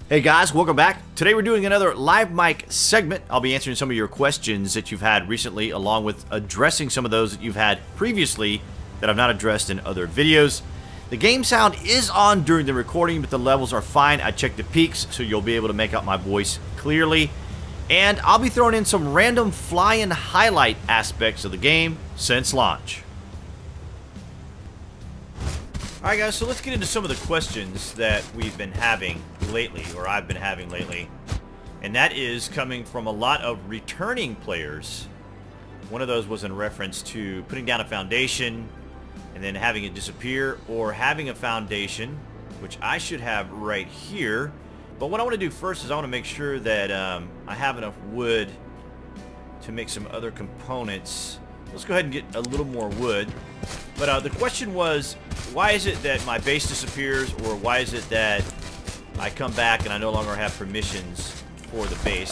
Hey guys, welcome back. Today we're doing another live mic segment. I'll be answering some of your questions that you've had recently, along with addressing some of those that you've had previously that I've not addressed in other videos. The game sound is on during the recording, but the levels are fine. I checked the peaks, so you'll be able to make out my voice clearly. And I'll be throwing in some random fly-in highlight aspects of the game since launch. Alright guys, so let's get into some of the questions that we've been having lately, or I've been having lately. And that is coming from a lot of returning players. One of those was in reference to putting down a foundation and then having it disappear, or having a foundation, which I should have right here. But what I want to do first is I want to make sure that I have enough wood to make some other components. Let's go ahead and get a little more wood. But the question was, why is it that my base disappears, or why is it that I come back and I no longer have permissions for the base?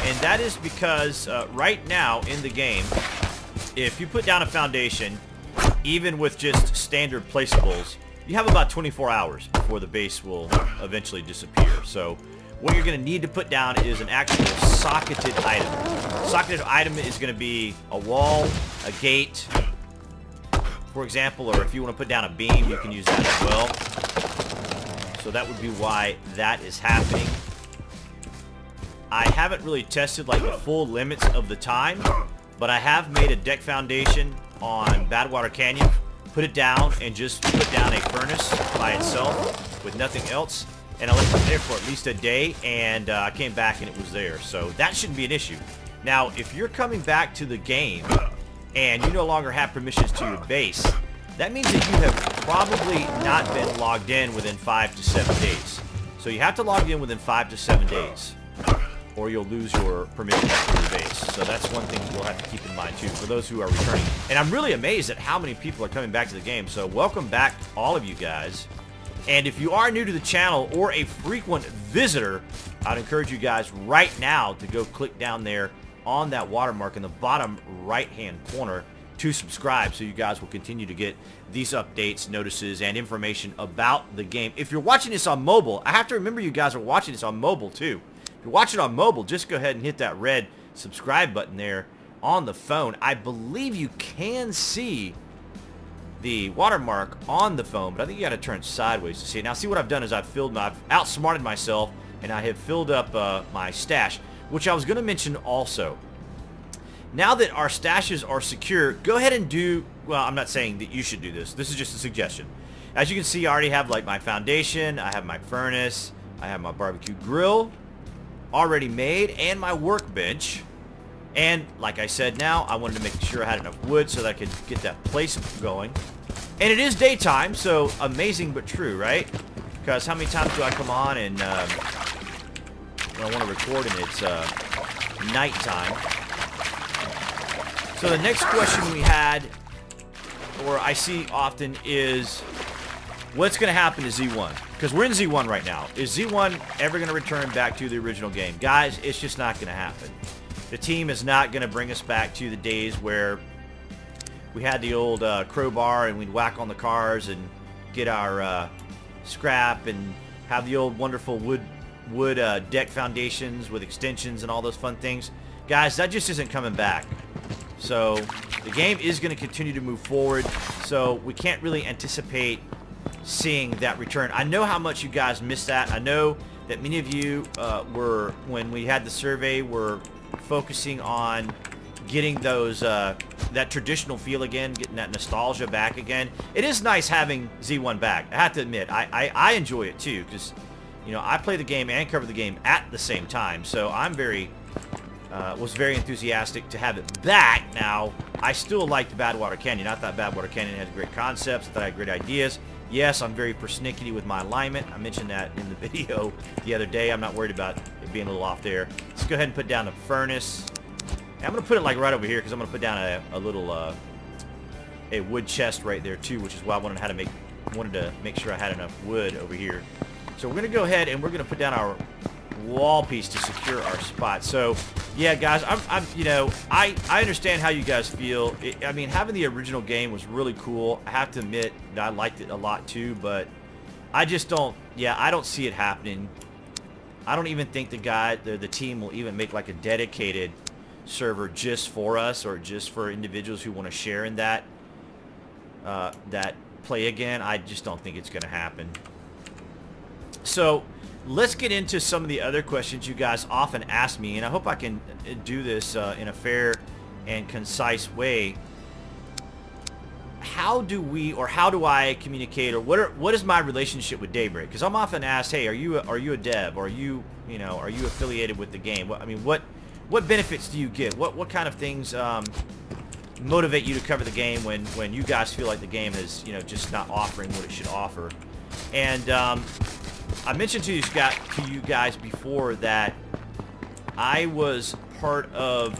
And that is because right now in the game, if you put down a foundation, even with just standard placeables, you have about 24 hours before the base will eventually disappear. So what you're going to need to put down is an actual socketed item. Socketed item is going to be a wall, a gate, for example, or if you want to put down a beam, you can use that as well. So that would be why that is happening. I haven't really tested like the full limits of the time, but I have made a deck foundation on Badwater Canyon, put it down, and just put down a furnace by itself with nothing else. And I left it there for at least a day, and I came back and it was there. So that shouldn't be an issue. Now, if you're coming back to the game and you no longer have permissions to your base, that means that you have probably not been logged in within 5 to 7 days. So you have to log in within 5 to 7 days, or you'll lose your permissions to your base. So that's one thing you'll have to keep in mind too, for those who are returning. And I'm really amazed at how many people are coming back to the game. So welcome back, all of you guys. And if you are new to the channel or a frequent visitor, I'd encourage you guys right now to go click down there on that watermark in the bottom right-hand corner to subscribe, so you guys will continue to get these updates, notices, and information about the game. If you're watching this on mobile, I have to remember you guys are watching this on mobile too. If you're watching on mobile, just go ahead and hit that red subscribe button there on the phone. I believe you can see the watermark on the phone, but I think you got to turn sideways to see it. Now, see what I've done is I've outsmarted myself, and I have filled up my stash, which I was going to mention also. Now that our stashes are secure, go ahead and do, well, I'm not saying that you should do this. This is just a suggestion. As you can see, I already have like my foundation, I have my furnace, I have my barbecue grill already made, and my workbench. And like I said, now I wanted to make sure I had enough wood so that I could get that place going. And it is daytime, so amazing but true, right? Because how many times do I come on and when I want to record and it's nighttime? So the next question we had, or I see often, is what's going to happen to Z1? Because we're in Z1 right now. Is Z1 ever going to return back to the original game? Guys, it's just not going to happen. The team is not going to bring us back to the days where we had the old crowbar and we'd whack on the cars and get our scrap and have the old wonderful wood deck foundations with extensions and all those fun things. Guys, that just isn't coming back. So the game is going to continue to move forward, so we can't really anticipate seeing that return. I know how much you guys missed that. I know that many of you were, when we had the survey, were focusing on getting those that traditional feel again, getting that nostalgia back again. It is nice having Z1 back. I have to admit, I enjoy it too, because you know, I play the game and cover the game at the same time, so I'm was very enthusiastic to have it back. Now, I still liked Badwater Canyon. I thought Badwater Canyon had great concepts. I thought I had great ideas. Yes, I'm very persnickety with my alignment. I mentioned that in the video the other day. I'm not worried about it being a little off there. Let's go ahead and put down a furnace. And I'm going to put it like right over here, because I'm going to put down a little a wood chest right there too, which is why I wanted to make sure I had enough wood over here. So we're going to go ahead and we're going to put down our wall piece to secure our spot. So yeah, guys, you know, I understand how you guys feel. I mean, having the original game was really cool. I have to admit that I liked it a lot too, but I just don't, yeah, I don't see it happening I don't even think the team will even make like a dedicated server just for us or just for individuals who want to share in that play again. I just don't think it's going to happen. So let's get into some of the other questions you guys often ask me, and I hope I can do this in a fair and concise way. How do I communicate, or what is my relationship with Daybreak? Because I'm often asked, hey, are you a dev, or are you affiliated with the game? I mean, what benefits do you get? What kind of things motivate you to cover the game when you guys feel like the game is just not offering what it should offer? And I mentioned to you guys before that I was part of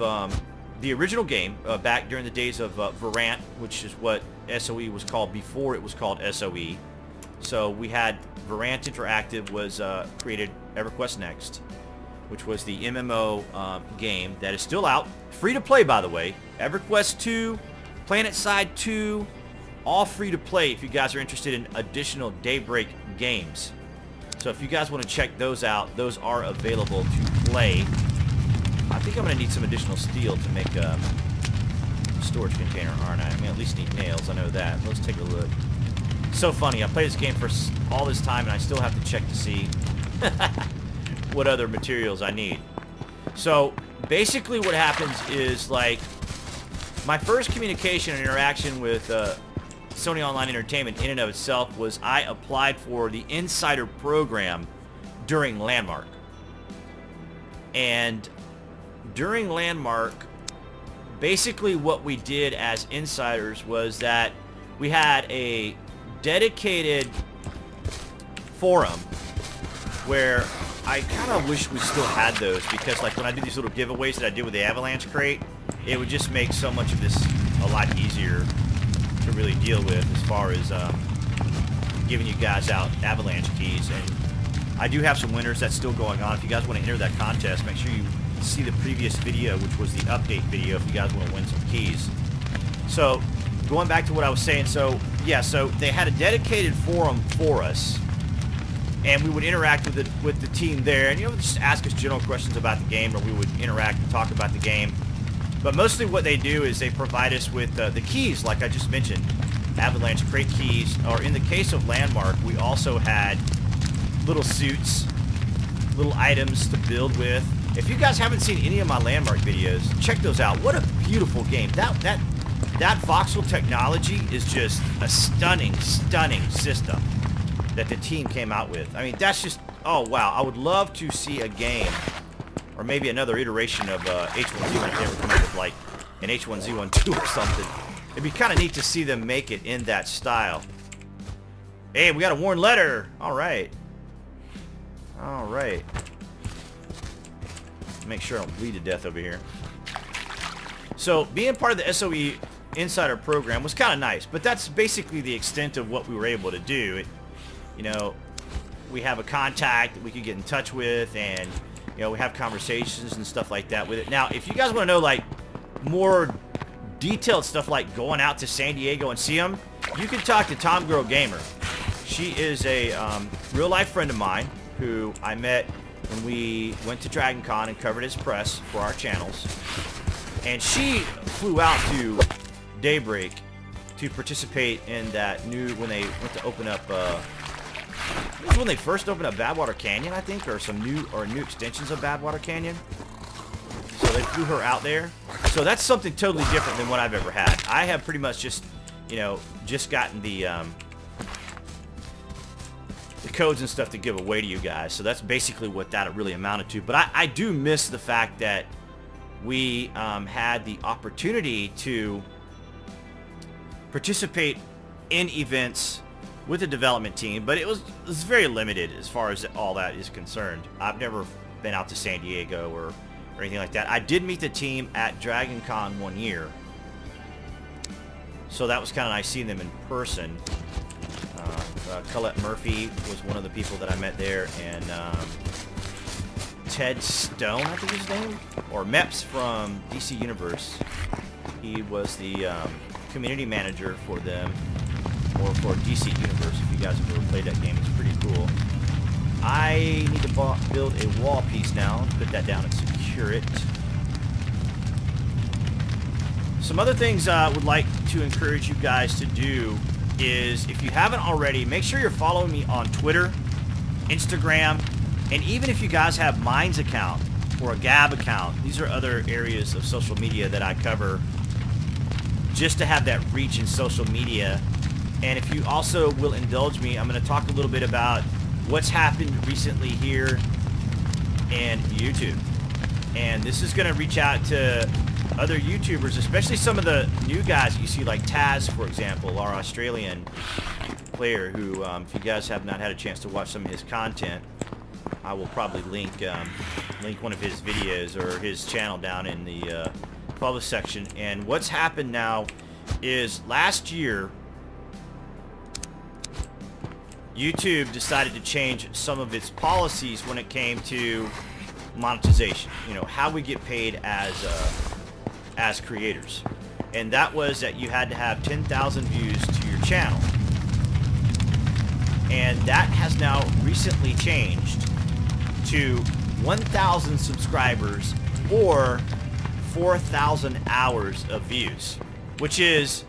the original game back during the days of Verant, which is what SOE was called before it was called SOE. So we had Verant Interactive was created EverQuest Next, which was the MMO game that is still out, free to play by the way. EverQuest 2, PlanetSide 2, all free to play if you guys are interested in additional Daybreak games. So if you guys want to check those out, those are available to play. I think I'm going to need some additional steel to make a storage container, aren't I? I mean, at least need nails, I know that. Let's take a look. So funny, I played this game for all this time and I still have to check to see what other materials I need. So basically what happens is, like, my first communication and interaction with Sony Online Entertainment in and of itself was I applied for the Insider program during Landmark. And during Landmark, basically what we did as insiders was that we had a dedicated forum where I kind of wish we still had those, because like when I do these little giveaways that I did with the Avalanche crate, it would just make so much of this a lot easier to really deal with as far as giving you guys out Avalanche keys. And I do have some winners that's still going on. If you guys want to enter that contest, make sure you see the previous video, which was the update video, if you guys want to win some keys. So going back to what I was saying, so yeah, so they had a dedicated forum for us, and we would interact with the team there, and just ask us general questions about the game, or we would interact and talk about the game. But mostly what they do is they provide us with the keys, like I just mentioned, Avalanche crate keys, or in the case of Landmark, we also had little suits, little items to build with. If you guys haven't seen any of my Landmark videos, check those out. What a beautiful game. That voxel technology is just a stunning system that the team came out with. I mean, that's just, oh wow. I would love to see a game, or maybe another iteration of H1Z1 if they ever come up with like an H1Z1 2 or something. It'd be kind of neat to see them make it in that style. Hey, we got a worn letter. All right. All right. Make sure I don't bleed to death over here. So being part of the SOE Insider program was kind of nice, but that's basically the extent of what we were able to do. We have a contact that we could get in touch with, and we have conversations and stuff like that with it. Now, if you guys want to know like more detailed stuff, like going out to San Diego and see them, you can talk to Tom Girl Gamer. She is a real life friend of mine who I met when we went to Dragon Con and covered his press for our channels. And she flew out to Daybreak to participate in that new, when they went to open up, it was when they first opened up Badwater Canyon, I think, or some new extensions of Badwater Canyon. So they flew her out there. So that's something totally different than what I've ever had. I have pretty much just, just gotten the codes and stuff to give away to you guys. So that's basically what that really amounted to. But I do miss the fact that we had the opportunity to participate in events with the development team, but it was very limited as far as all that is concerned. I've never been out to San Diego or anything like that. I did meet the team at Dragon Con one year, so that was kind of nice seeing them in person. Colette Murphy was one of the people that I met there, and Ted Stone, I think his name, or Meps from DC Universe. He was the community manager for them, or for DC Universe. If you guys have ever played that game, it's pretty cool. I need to build a wall piece now. Put that down and secure it. Some other things I would like to encourage you guys to do is, if you haven't already, make sure you're following me on Twitter, Instagram, and even if you guys have Mine's account or a Gab account. These are other areas of social media that I cover just to have that reach in social media. And if you also will indulge me, I'm going to talk a little bit about what's happened recently here in YouTube. And this is going to reach out to other YouTubers, especially some of the new guys you see, like Taz, for example, our Australian player, who, if you guys have not had a chance to watch some of his content, I will probably link one of his videos or his channel down in the public section. And what's happened now is, last year, YouTube decided to change some of its policies when it came to monetization. You know, how we get paid as creators. And that was that you had to have 10,000 views to your channel. And that has now recently changed to 1,000 subscribers or 4,000 hours of views, which is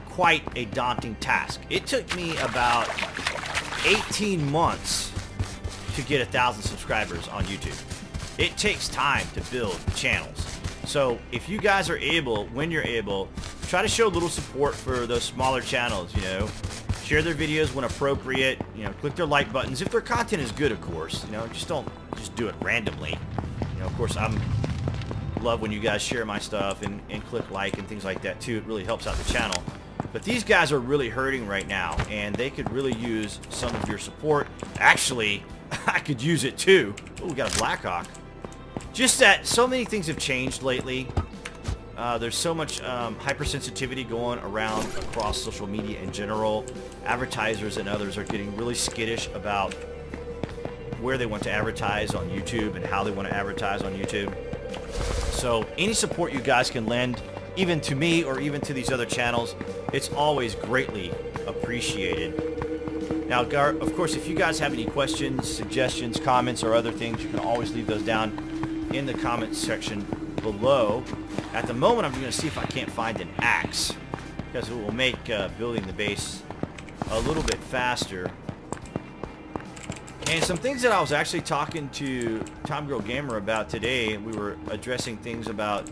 quite a daunting task. It took me about 18 months to get 1,000 subscribers on YouTube. It takes time to build channels. So if you guys are able, when you're able, try to show a little support for those smaller channels, you know. Share their videos when appropriate, you know, click their like buttons. If their content is good, of course, you know, just don't just do it randomly. You know, of course, love when you guys share my stuff and click like and things like that too. It really helps out the channel. But these guys are really hurting right now, and they could really use some of your support. Actually, I could use it too. Oh, we got a Blackhawk. Just that so many things have changed lately. There's so much hypersensitivity going around across social media in general. Advertisers and others are getting really skittish about where they want to advertise on YouTube and how they want to advertise on YouTube. So any support you guys can lend, even to me or even to these other channels, it's always greatly appreciated. Now, of course, if you guys have any questions, suggestions, comments, or other things, you can always leave those down in the comments section below. At the moment, I'm going to see if I can't find an axe, because it will make building the base a little bit faster. And some things that I was actually talking to Tomgirl Gamer about today, we were addressing things about,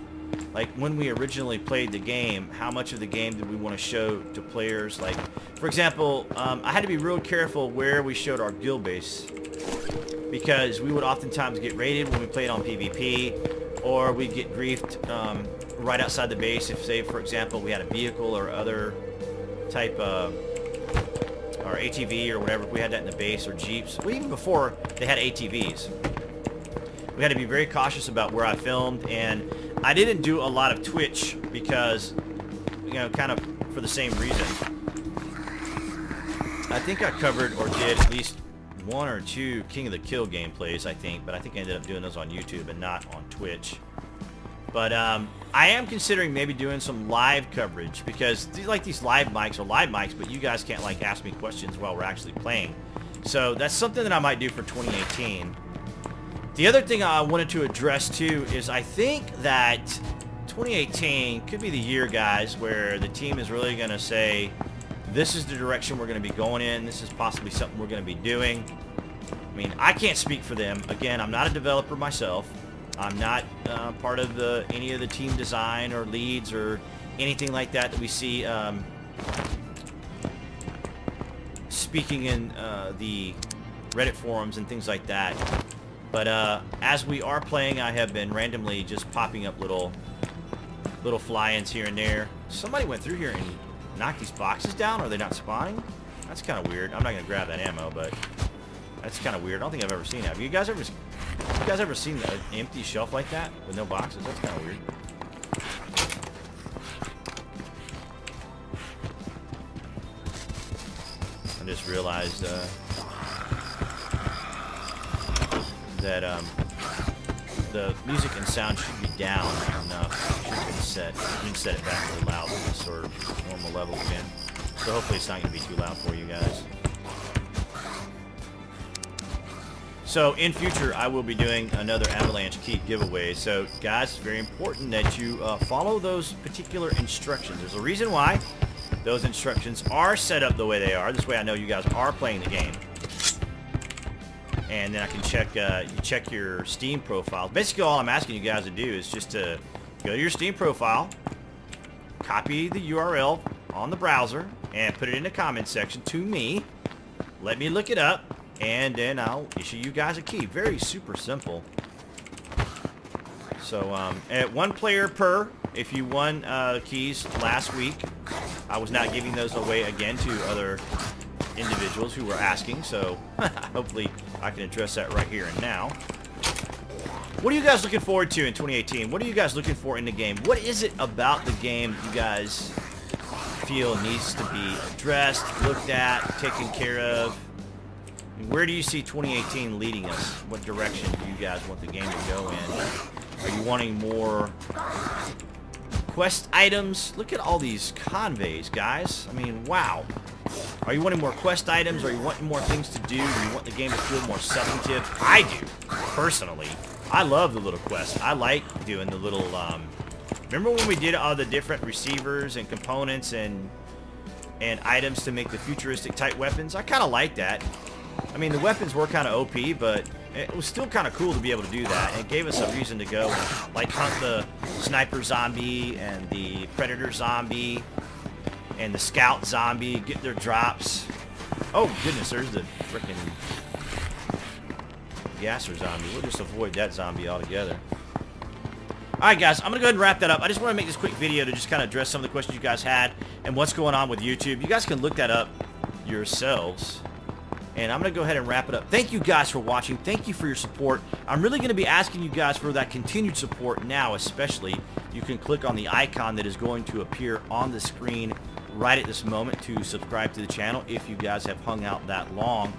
like, when we originally played the game, how much of the game did we want to show to players? Like, for example, I had to be real careful where we showed our guild base, because we would oftentimes get raided when we played on PvP, or we'd get griefed right outside the base if, say, for example, we had a vehicle or other type of, or ATV or whatever, if we had that in the base, or Jeeps. Well, even before they had ATVs. We had to be very cautious about where I filmed, and I didn't do a lot of Twitch because, you know, kind of for the same reason. I think I covered or did at least 1 or 2 King of the Kill gameplays, I think, but I think I ended up doing those on YouTube and not on Twitch. But I am considering maybe doing some live coverage, because like these live mics are live mics, but you guys can't, like, ask me questions while we're actually playing. So that's something that I might do for 2018. The other thing I wanted to address too is, I think that 2018 could be the year, guys, where the team is really going to say, this is the direction we're going to be going in. This is possibly something we're going to be doing. I mean, I can't speak for them. Again, I'm not a developer myself. I'm not part of any of the team design or leads or anything like that we see speaking in the Reddit forums and things like that. But as we are playing, I have been randomly just popping up little fly-ins here and there. Somebody went through here and knocked these boxes down. Are they not spawning? That's kind of weird. I'm not gonna grab that ammo, but that's kind of weird. I don't think I've ever seen that. Have you guys ever seen an empty shelf like that with no boxes? That's kind of weird. I just realized that the music and sound should be down enough. It should be set. You can set it back really loud to sort of normal levels again. So hopefully it's not going to be too loud for you guys. So in future, I will be doing another Avalanche key giveaway. So guys, it's very important that you follow those particular instructions. There's a reason why those instructions are set up the way they are. This way I know you guys are playing the game. And then I can check your Steam profile. Basically all I'm asking you guys to do is just to go to your Steam profile, copy the URL on the browser, and put it in the comment section to me. Let me look it up, and then I'll issue you guys a key. Very super simple. So at 1 player per. If you won keys last week, I was not giving those away again to other individuals who were asking, so hopefully I can address that right here and now. What are you guys looking forward to in 2018? What are you guys looking for in the game? What is it about the game you guys feel needs to be addressed, looked at, taken care of? And where do you see 2018 leading us? What direction do you guys want the game to go in? Are you wanting more quest items? Look at all these conveys, guys. I mean, wow. Are you wanting more quest items? Are you wanting more things to do? Do you want the game to feel more substantive? I do, personally. I love the little quests. I like doing the little, remember when we did all the different receivers and components and items to make the futuristic type weapons? I kind of like that. I mean, the weapons were kind of OP, but it was still kind of cool to be able to do that. And it gave us a reason to go and, like, hunt the sniper zombie and the predator zombie and the scout zombie, get their drops. Oh, goodness, there's the frickin' gasser zombie. We'll just avoid that zombie altogether. Alright, guys, I'm going to go ahead and wrap that up. I just want to make this quick video to just kind of address some of the questions you guys had and what's going on with YouTube. You guys can look that up yourselves. And I'm going to go ahead and wrap it up. Thank you guys for watching. Thank you for your support. I'm really going to be asking you guys for that continued support now, especially. You can click on the icon that is going to appear on the screen right at this moment to subscribe to the channel if you guys have hung out that long.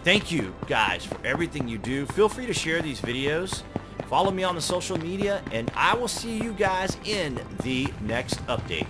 Thank you guys for everything you do. Feel free to share these videos. Follow me on the social media, and I will see you guys in the next update.